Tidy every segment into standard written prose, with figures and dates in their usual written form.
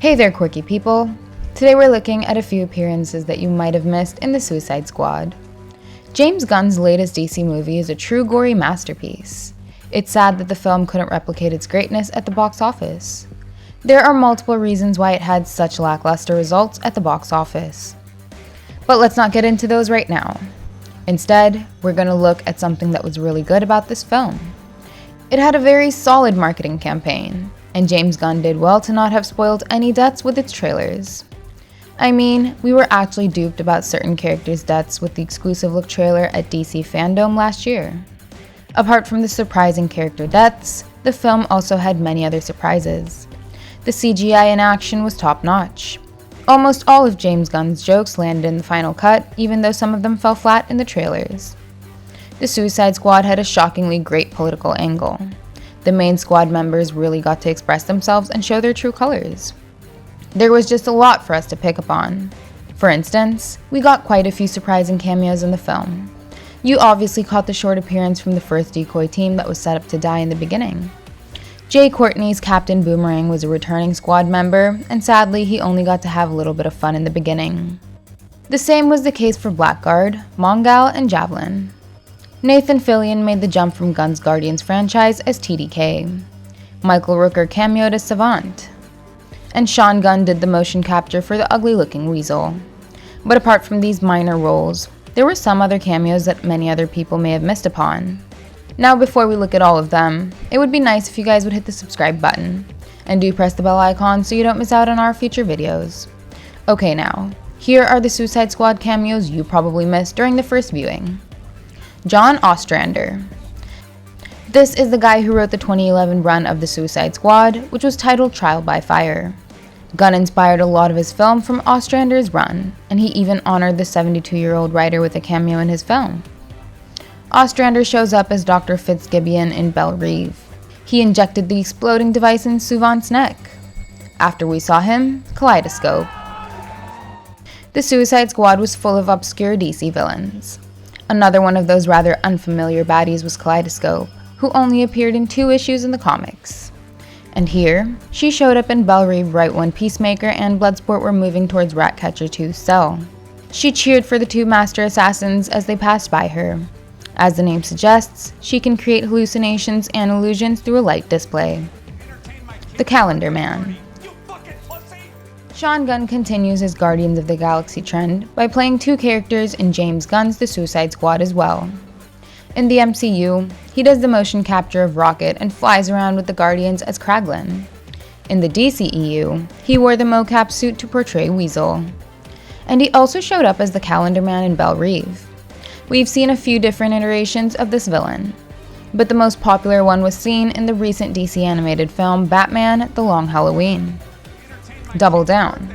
Hey there, quirky people. Today we're looking at a few appearances that you might have missed in the Suicide Squad. James Gunn's latest DC movie is a true gory masterpiece. It's sad that the film couldn't replicate its greatness at the box office. There are multiple reasons why it had such lackluster results at the box office. But let's not get into those right now. Instead, we're going to look at something that was really good about this film. It had a very solid marketing campaign, and James Gunn did well to not have spoiled any deaths with its trailers. I mean, we were actually duped about certain characters' deaths with the exclusive look trailer at DC Fandom last year. Apart from the surprising character deaths, the film also had many other surprises. The CGI in action was top-notch. Almost all of James Gunn's jokes landed in the final cut, even though some of them fell flat in the trailers. The Suicide Squad had a shockingly great political angle. The main squad members really got to express themselves and show their true colors. There was just a lot for us to pick up on. For instance, we got quite a few surprising cameos in the film. You obviously caught the short appearance from the first decoy team that was set up to die in the beginning. Jay Courtney's Captain Boomerang was a returning squad member, and sadly he only got to have a little bit of fun in the beginning. The same was the case for Blackguard, Mongal, and Javelin. Nathan Fillion made the jump from Gunn's Guardians franchise as TDK. Michael Rooker cameoed as Savant. And Sean Gunn did the motion capture for the ugly-looking Weasel. But apart from these minor roles, there were some other cameos that many other people may have missed upon. Now before we look at all of them, it would be nice if you guys would hit the subscribe button, and do press the bell icon so you don't miss out on our future videos. Okay now, here are the Suicide Squad cameos you probably missed during the first viewing. John Ostrander. This is the guy who wrote the 2011 run of the Suicide Squad, which was titled Trial by Fire. Gunn inspired a lot of his film from Ostrander's run, and he even honored the 72-year-old writer with a cameo in his film. Ostrander shows up as Dr. Fitzgibbon in Belle Reve. He injected the exploding device in Savant's neck. After we saw him, Kaleidoscope. The Suicide Squad was full of obscure DC villains. Another one of those rather unfamiliar baddies was Kaleidoscope, who only appeared in 2 issues in the comics. And here, she showed up in Belle Reve right when Peacemaker and Bloodsport were moving towards Ratcatcher 2's cell. She cheered for the 2 master assassins as they passed by her. As the name suggests, she can create hallucinations and illusions through a light display. The Calendar Man. Sean Gunn continues his Guardians of the Galaxy trend by playing 2 characters in James Gunn's The Suicide Squad as well. In the MCU, he does the motion capture of Rocket and flies around with the Guardians as Kraglin. In the DCEU, he wore the mocap suit to portray Weasel. And he also showed up as the Calendar Man in Belle Reve. We've seen a few different iterations of this villain, but the most popular one was seen in the recent DC animated film Batman: The Long Halloween. Double Down.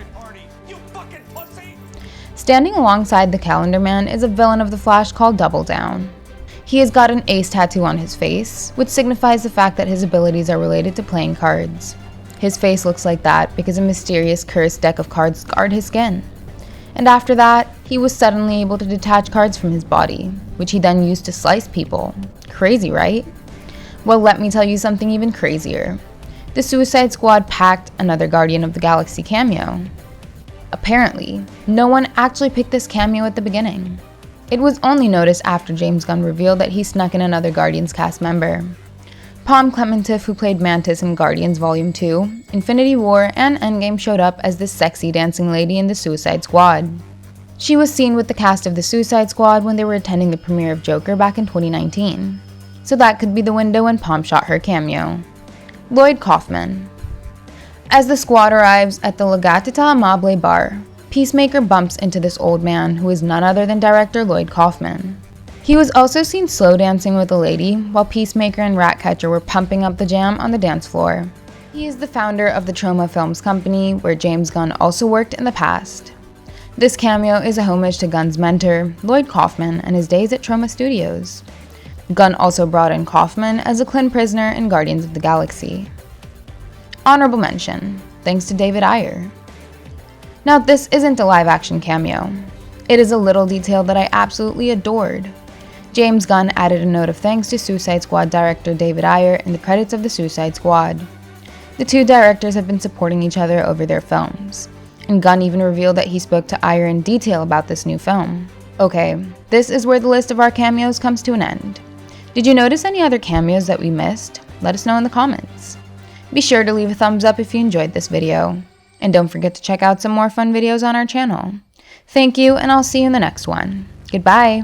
Standing alongside the Calendar Man is a villain of the Flash called Double Down. He has got an ace tattoo on his face, which signifies the fact that his abilities are related to playing cards. His face looks like that because a mysterious cursed deck of cards scarred his skin. And after that, he was suddenly able to detach cards from his body, which he then used to slice people. Crazy, right? Well, let me tell you something even crazier. The Suicide Squad packed another Guardian of the Galaxy cameo. Apparently, no one actually picked this cameo at the beginning. It was only noticed after James Gunn revealed that he snuck in another Guardians cast member. Pom Klementif, who played Mantis in Guardians Volume 2, Infinity War, and Endgame, showed up as this sexy dancing lady in the Suicide Squad. She was seen with the cast of the Suicide Squad when they were attending the premiere of Joker back in 2019. So that could be the window when Pom shot her cameo. Lloyd Kaufman. As the squad arrives at the Legatita Amable bar, Peacemaker bumps into this old man who is none other than director Lloyd Kaufman. He was also seen slow dancing with a lady while Peacemaker and Ratcatcher were pumping up the jam on the dance floor. He is the founder of the Troma Films company, where James Gunn also worked in the past. This cameo is a homage to Gunn's mentor, Lloyd Kaufman, and his days at Troma Studios. Gunn also brought in Kaufman as a Clint prisoner in Guardians of the Galaxy. Honorable mention, thanks to David Ayer. Now this isn't a live-action cameo. It is a little detail that I absolutely adored. James Gunn added a note of thanks to Suicide Squad director David Ayer in the credits of the Suicide Squad. The two directors have been supporting each other over their films, and Gunn even revealed that he spoke to Ayer in detail about this new film. Okay, this is where the list of our cameos comes to an end. Did you notice any other cameos that we missed? Let us know in the comments. Be sure to leave a thumbs up if you enjoyed this video, and don't forget to check out some more fun videos on our channel. Thank you, and I'll see you in the next one. Goodbye!